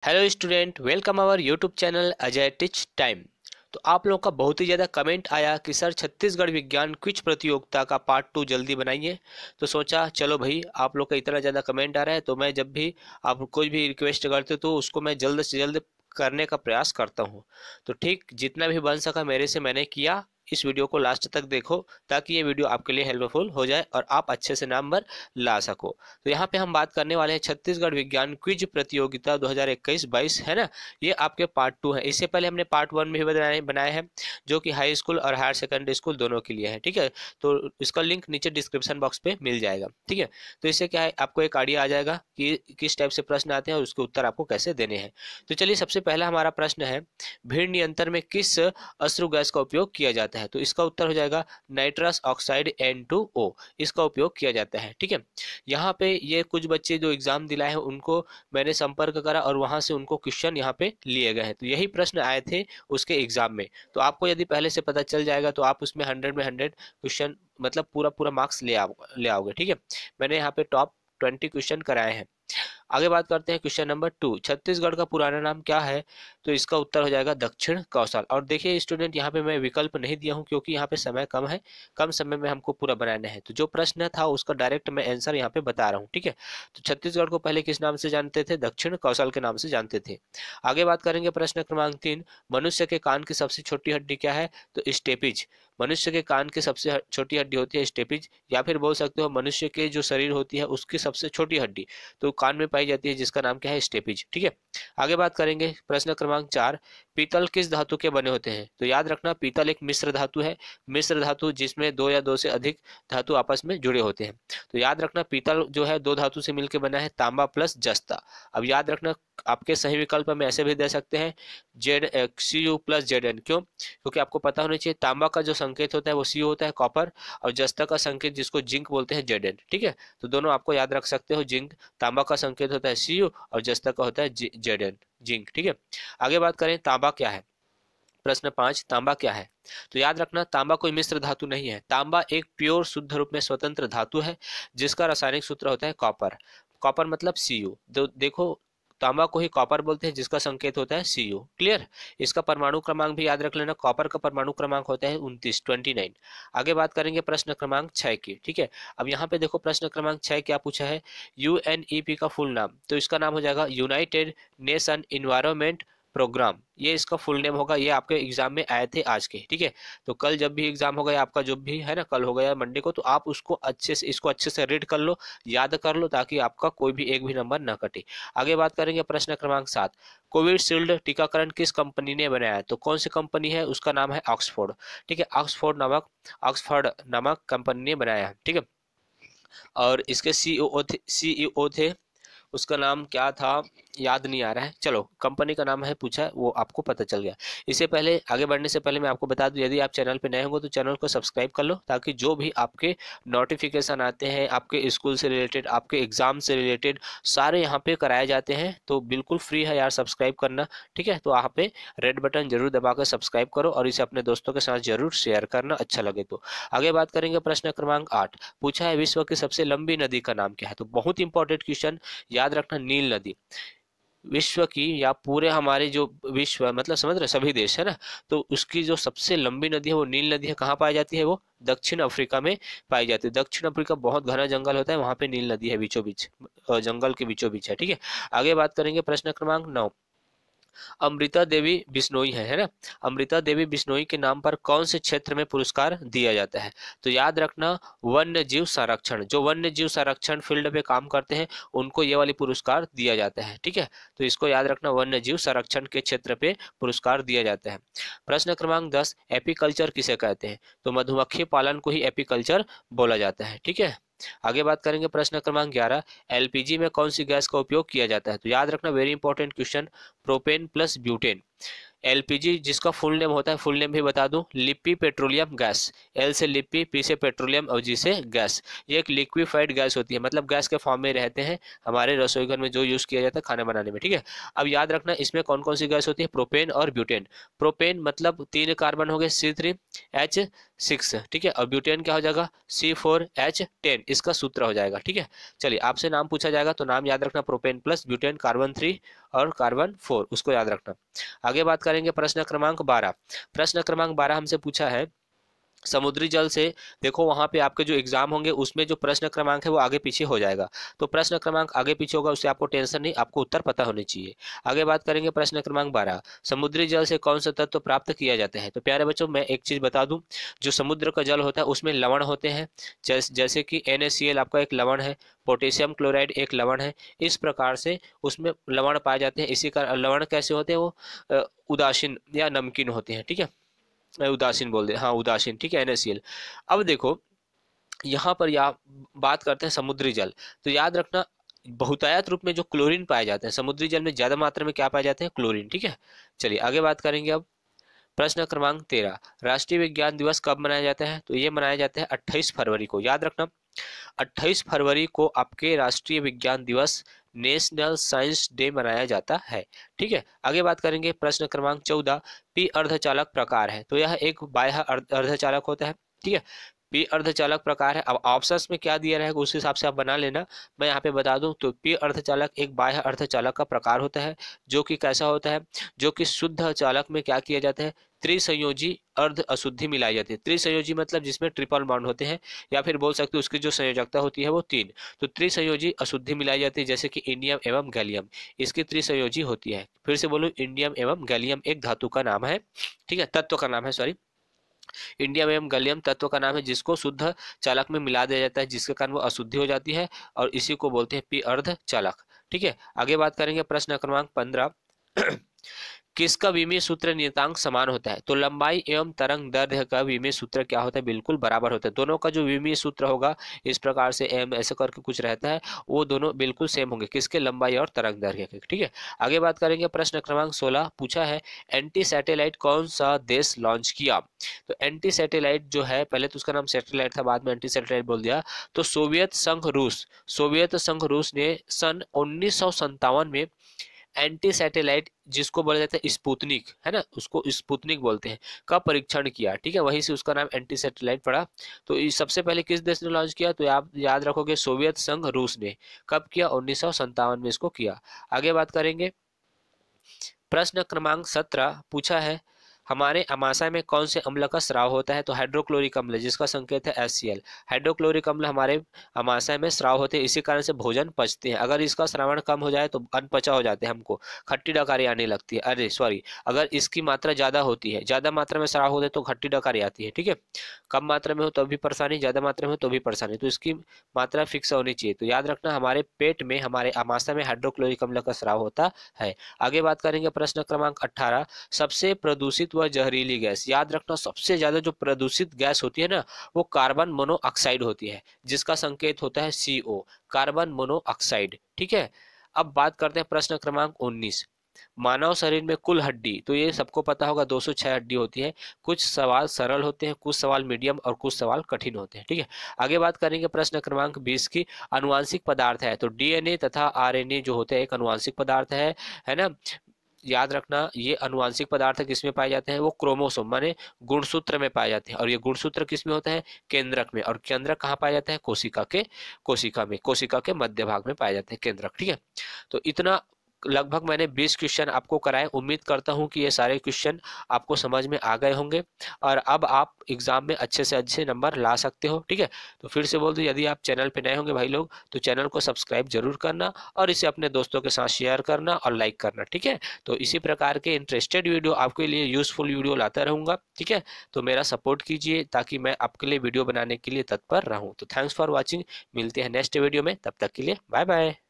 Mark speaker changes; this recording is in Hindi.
Speaker 1: Hello student, welcome our YouTube channel Ajay teach time. तो आप लोगों का बहुत ही ज़्यादा कमेंट आया कि सर छत्तीसगढ़ विज्ञान क्विज प्रतियोगिता का पार्ट 2 जल्दी बनाइए। तो सोचा चलो भाई, आप लोग का इतना ज़्यादा कमेंट आ रहा है तो मैं जब भी आप कोई भी रिक्वेस्ट करते हो तो उसको मैं जल्द से जल्द करने का प्रयास करता हूँ। तो ठीक जितना भी बन सका मेरे से मैंने किया। इस वीडियो को लास्ट तक देखो ताकि ये वीडियो आपके लिए हेल्पफुल हो जाए और आप अच्छे से नंबर ला सको। तो यहाँ पे हम बात करने वाले हैं छत्तीसगढ़ विज्ञान क्विज प्रतियोगिता 2021-22 है ना। ये आपके पार्ट 2 है। इससे पहले हमने पार्ट 1 भी बनाए हैं जो कि हाई स्कूल और हायर सेकेंडरी स्कूल दोनों के लिए है। ठीक है, तो इसका लिंक नीचे डिस्क्रिप्शन बॉक्स पे मिल जाएगा। ठीक है, तो इससे क्या है, आपको एक आइडिया आ जाएगा कि किस टाइप से प्रश्न आते हैं और उसके उत्तर आपको कैसे देने हैं। तो चलिए, सबसे पहला हमारा प्रश्न है, भीड़ नियंत्रण में किस अश्रु गैस का उपयोग किया जाता है? तो इसका उत्तर हो जाएगा नाइट्रस ऑक्साइड N2O। इसका उपयोग किया जाता है। ठीक है, यहाँ पे ये कुछ बच्चे जो एग्जाम दिलाए हैं उनको मैंने संपर्क करा और वहां से उनको क्वेश्चन यहाँ पे लिए गए हैं। तो यही प्रश्न आए थे उसके एग्जाम में। तो आपको यदि पहले से पता चल जाएगा तो आप उसमें 100 में 100 क्वेश्चन मतलब पूरा पूरा मार्क्स ले आओगे। ठीक है, मैंने यहाँ पे टॉप 20 क्वेश्चन कराए हैं। आगे बात करते हैं क्वेश्चन नंबर 2, छत्तीसगढ़ का पुराना नाम क्या है? तो इसका उत्तर हो जाएगा दक्षिण कौशल। और देखिए स्टूडेंट, यहाँ पे मैं विकल्प नहीं दिया हूँ क्योंकि यहाँ पे समय कम है, कम समय में हमको पूरा बनाना है। तो जो प्रश्न था उसका डायरेक्ट मैं आंसर यहाँ पे बता रहा हूँ। ठीक है, तो छत्तीसगढ़ को पहले किस नाम से जानते थे? दक्षिण कौशल के नाम से जानते थे। आगे बात करेंगे प्रश्न क्रमांक 3, मनुष्य के कान की सबसे छोटी हड्डी क्या है? तो स्टेपिज। मनुष्य के कान की सबसे छोटी हड्डी होती है स्टेपिज, या फिर बोल सकते हो मनुष्य के जो शरीर होती है उसकी सबसे छोटी हड्डी तो कान में पाई जाती है, जिसका नाम क्या है? स्टेपिज। ठीक है, आगे बात करेंगे प्रश्न क्रमांक 4, पीतल किस धातु के बने होते हैं? तो याद रखना, पीतल एक मिश्र धातु है। मिश्र धातु जिसमें दो या दो से अधिक धातु आपस में जुड़े होते हैं। तो याद रखना, पीतल जो है दो धातु से मिलकर बना है, तांबा प्लस जस्ता। अब याद रखना, आपके सही विकल्प में ऐसे भी दे सकते हैं जेड Cu प्लस Zn। क्यों? क्योंकि आपको पता होना चाहिए तांबा का जो संकेत होता है वो Cu होता है, कॉपर, और जस्ता का संकेत जिसको जिंक बोलते हैं Zn। ठीक है, तो दोनों आपको याद रख सकते हो। जिंक, तांबा का संकेत होता है Cu और जस्ता का होता है Zn, जिंक। ठीक है, आगे बात करें तांबा क्या है। प्रश्न 5, तांबा क्या है? तो याद रखना, तांबा कोई मिश्र धातु नहीं है। तांबा एक प्योर शुद्ध रूप में स्वतंत्र धातु है जिसका रासायनिक सूत्र होता है कॉपर। कॉपर मतलब Cu। देखो, तांबा को ही कॉपर बोलते हैं जिसका संकेत होता है Cu। क्लियर? इसका परमाणु क्रमांक भी याद रख लेना, कॉपर का परमाणु क्रमांक होता है 29। आगे बात करेंगे प्रश्न क्रमांक 6 की। ठीक है, अब यहाँ पे देखो प्रश्न क्रमांक 6 क्या पूछा है, UNEP का फुल नाम। तो इसका नाम हो जाएगा यूनाइटेड नेशन इन्वायरमेंट प्रोग्राम। ये इसका फुल नेम होगा। ये आपके एग्जाम में आए थे आज के। ठीक है, तो कल जब भी एग्जाम होगा या आपका जो भी है ना, कल होगा या मंडे को, तो आप उसको अच्छे से इसको अच्छे से रीड कर लो, याद कर लो, ताकि आपका कोई भी एक भी नंबर ना कटे। आगे बात करेंगे प्रश्न क्रमांक 7, कोविशील्ड टीकाकरण किस कंपनी ने बनाया है? तो कौन सी कंपनी है? उसका नाम है ऑक्सफोर्ड। ठीक है, ऑक्सफोर्ड नामक कंपनी ने बनाया है। ठीक है, और इसके सीईओ थे, उसका नाम क्या था याद नहीं आ रहा है। चलो, कंपनी का नाम है पूछा है, वो आपको पता चल गया। इससे पहले आगे बढ़ने से पहले मैं आपको बता दूं, यदि आप चैनल पे नए होंगे तो चैनल को सब्सक्राइब कर लो, ताकि जो भी आपके नोटिफिकेशन आते हैं आपके स्कूल से रिलेटेड, आपके एग्जाम से रिलेटेड, सारे यहाँ पे कराए जाते हैं। तो बिल्कुल फ्री है यार सब्सक्राइब करना। ठीक है, तो यहाँ पे रेड बटन जरूर दबा कर सब्सक्राइब करो और इसे अपने दोस्तों के साथ जरूर शेयर करना, अच्छा लगे तो। आगे बात करेंगे प्रश्न क्रमांक 8, पूछा है विश्व की सबसे लंबी नदी का नाम क्या है? तो बहुत इंपॉर्टेंट क्वेश्चन, याद रखना, नील नदी। विश्व की या पूरे हमारे जो विश्व है, मतलब समझ रहे सभी देश है ना, तो उसकी जो सबसे लंबी नदी है वो नील नदी है। कहाँ पाई जाती है? वो दक्षिण अफ्रीका में पाई जाती है। दक्षिण अफ्रीका बहुत घना जंगल होता है, वहां पे नील नदी है बीचों बीच, जंगल के बीचों बीच है। ठीक है, आगे बात करेंगे प्रश्न क्रमांक 9, अमृता देवी बिश्नोई है ना। अमृता देवी बिश्नोई के नाम पर कौन से क्षेत्र में पुरस्कार दिया जाता है? तो याद रखना, वन्य जीव संरक्षण, जो वन्य जीव संरक्षण फील्ड पे काम करते हैं उनको ये वाली पुरस्कार दिया जाता है। ठीक है, तो इसको याद रखना, वन्य जीव संरक्षण के क्षेत्र पे पुरस्कार दिया जाता है। प्रश्न क्रमांक 10, एपीकल्चर किसे कहते हैं? तो मधुमक्खी पालन को ही एपीकल्चर बोला जाता है। ठीक है, आगे बात करेंगे प्रश्न क्रमांक 11, एलपीजी में कौन सी गैस का उपयोग किया जाता है? तो याद रखना, very important question, propane plus butane. LPG जिसका फुल नेम होता है, फुल नेम भी बता दूं, लिपि पेट्रोलियम गैस। एल से लिपि, पी से पेट्रोलियम और जी से गैस। ये एक लिक्विफाइड गैस होती है, मतलब गैस के फॉर्म में रहते हैं हमारे रसोई घर में जो यूज किया जाता है खाना बनाने में। ठीक है, अब याद रखना इसमें कौन कौन सी गैस होती है, प्रोपेन और ब्यूटेन। प्रोपेन मतलब 3 कार्बन हो गए C3H6। ठीक है, और ब्यूटेन क्या हो जाएगा? C4H10। इसका सूत्र हो जाएगा। ठीक है, चलिए आपसे नाम पूछा जाएगा तो नाम याद रखना, प्रोपेन प्लस ब्यूटेन, कार्बन 3 और कार्बन 4, उसको याद रखना। आगे बात करेंगे प्रश्न क्रमांक 12। प्रश्न क्रमांक 12 हमसे पूछा है समुद्री जल से, देखो वहां पे आपके जो एग्जाम होंगे उसमें जो प्रश्न क्रमांक है वो आगे पीछे हो जाएगा, तो प्रश्न क्रमांक आगे पीछे होगा उससे आपको टेंशन नहीं, आपको उत्तर पता होने चाहिए। आगे बात करेंगे प्रश्न क्रमांक 12, समुद्री जल से कौन सा तत्व प्राप्त किया जाता है। तो प्यारे बच्चों मैं एक चीज बता दूं, जो समुद्र का जल होता है उसमें लवण होते हैं, जैसे कि NaCl आपका एक लवण है, पोटेशियम क्लोराइड एक लवण है, इस प्रकार से उसमें लवण पाए जाते हैं। इसी का लवण कैसे होते हैं, वो उदासीन या नमकीन होते हैं, ठीक है, उदासीन बोल दे, हाँ उदासीन, ठीक है, NaCl। अब देखो यहाँ पर या बात करते हैं समुद्री जल, तो याद रखना बहुतायत रूप में जो क्लोरीन पाए जाते हैं, समुद्री जल में ज्यादा मात्रा में क्या पाए जाते हैं, क्लोरीन, ठीक है। चलिए आगे बात करेंगे अब प्रश्न क्रमांक 13, राष्ट्रीय विज्ञान दिवस कब मनाया जाता है। तो ये मनाया जाता है 28 फरवरी को, याद रखना 28 फरवरी को आपके राष्ट्रीय विज्ञान दिवस, नेशनल साइंस डे मनाया जाता है, ठीक है। आगे बात करेंगे प्रश्न क्रमांक 14, पी अर्धचालक प्रकार है। तो यह एक बाह्य अर्धचालक होता है, ठीक है, पी अर्धचालक प्रकार है। अब ऑप्शंस में क्या दिया रहेगा उस हिसाब से आप बना लेना, मैं यहाँ पे बता दूं तो पी अर्धचालक एक बाह्य अर्धचालक का प्रकार होता है, जो कि कैसा होता है, जो कि शुद्ध चालक में क्या किया जाता है, त्रिसंयोजी अर्ध अशुद्धि मिलाई जाती है। त्रिसंयोजी मतलब जिसमें ट्रिपल बॉन्ड होते हैं, या फिर बोल सकते हो उसकी जो संयोजकता होती है वो 3, तो त्रिसंयोजी अशुद्धि मिलाई जाती है, जैसे कि इंडियम एवं गैलियम, इसकी त्रिसंयोजी होती है। फिर से बोलूं, इंडियम एवं गैलियम एक धातु का नाम है, ठीक है, तत्व का नाम है, सॉरी, इंडियम एवं गैलियम तत्व का नाम है, जिसको शुद्ध चालक में मिला दिया जाता है, जिसके कारण वो अशुद्धि हो जाती है, और इसी को बोलते हैं पी अर्ध चालक, ठीक है। आगे बात करेंगे प्रश्न क्रमांक 15, किसका विमीय सूत्र नियतांक समान होता है। तो लंबाई एवं तरंग दैर्ध्य का विमीय सूत्र क्या होता है, बिल्कुल बराबर होता है। दोनों का जो विमीय सूत्र होगा इस प्रकार से एम ऐसे करके कुछ रहता है, वो दोनों बिल्कुल सेम होंगे, किसके, लंबाई और तरंग दैर्ध्य के, ठीक है। आगे बात करेंगे प्रश्न क्रमांक 16, पूछा है एंटी सैटेलाइट कौन सा देश लॉन्च किया। तो एंटी सैटेलाइट जो है, पहले तो उसका नाम सैटेलाइट था, बाद में एंटी सैटेलाइट बोल दिया, तो सोवियत संघ रूस, सोवियत संघ रूस ने सन 1957 में एंटी सैटेलाइट, जिसको बोला जाता है स्पुतनिक, है ना, उसको स्पुतनिक बोलते हैं, का परीक्षण किया, ठीक है, वहीं से उसका नाम एंटी सैटेलाइट पड़ा। तो ये सबसे पहले किस देश ने लॉन्च किया, तो आप याद रखोगे सोवियत संघ रूस ने। कब किया, 1957 में इसको किया। आगे बात करेंगे प्रश्न क्रमांक 17, पूछा है हमारे अमाशय में कौन से अम्ल का स्राव होता है। तो हाइड्रोक्लोरिक अम्ल, जिसका संकेत है HCl, हाइड्रोक्लोरिक अम्ल हमारे अमाशय में स्राव होते हैं, इसी कारण से भोजन पचते हैं। अगर इसका श्रावण कम हो जाए तो अनपचा हो जाते हैं, हमको खट्टी डकारी आने लगती है, अरे सॉरी, अगर इसकी मात्रा ज्यादा होती है, ज्यादा मात्रा में स्राव होते तो खट्टी डकारी आती है, ठीक है, कम मात्रा में हो तो भी परेशानी, ज्यादा मात्रा में हो तो भी परेशानी, तो इसकी मात्रा फिक्स होनी चाहिए। तो याद रखना हमारे पेट में, हमारे अमाशय में हाइड्रोक्लोरिक अम्ल का स्राव होता है। आगे बात करेंगे प्रश्न क्रमांक 18, सबसे प्रदूषित व जहरीली गैस। याद रखना सबसे ज्यादा जो प्रदूषित गैस होती है ना, वो कार्बन मोनोऑक्साइड होती है, जिसका संकेत होता है CO, कार्बन मोनोऑक्साइड, ठीक है। अब बात करते हैं प्रश्न क्रमांक 19, मानव शरीर में कुल हड्डी, तो ये सबको पता होगा 206 हड्डी होती है। कुछ सवाल सरल होते हैं, कुछ सवाल मीडियम और कुछ सवाल कठिन होते हैं, ठीक है। आगे बात करेंगे प्रश्न क्रमांक 20 की, अनुवांशिक पदार्थ है। तो DNA तथा RNA जो होते हैं एक अनुवांशिक पदार्थ है ना। याद रखना ये अनुवांशिक पदार्थ किसमें पाए जाते हैं, वो क्रोमोसोम माने गुणसूत्र में पाए जाते हैं, और ये गुणसूत्र किसमें होता है, केंद्रक में, और केंद्रक कहाँ पाया जाता है, कोशिका के मध्य भाग में पाए जाते हैं केंद्रक, ठीक है। तो इतना लगभग मैंने 20 क्वेश्चन आपको कराए, उम्मीद करता हूं कि ये सारे क्वेश्चन आपको समझ में आ गए होंगे, और अब आप एग्जाम में अच्छे से अच्छे नंबर ला सकते हो, ठीक है। तो फिर से बोल दूं, यदि आप चैनल पे नए होंगे भाई लोग, तो चैनल को सब्सक्राइब जरूर करना, और इसे अपने दोस्तों के साथ शेयर करना और लाइक करना, ठीक है। तो इसी प्रकार के इंटरेस्टेड वीडियो आपके लिए यूजफुल वीडियो लाता रहूंगा, ठीक है। तो मेरा सपोर्ट कीजिए ताकि मैं आपके लिए वीडियो बनाने के लिए तत्पर रहूं। तो थैंक्स फॉर वॉचिंग, मिलते हैं नेक्स्ट वीडियो में, तब तक के लिए बाय बाय।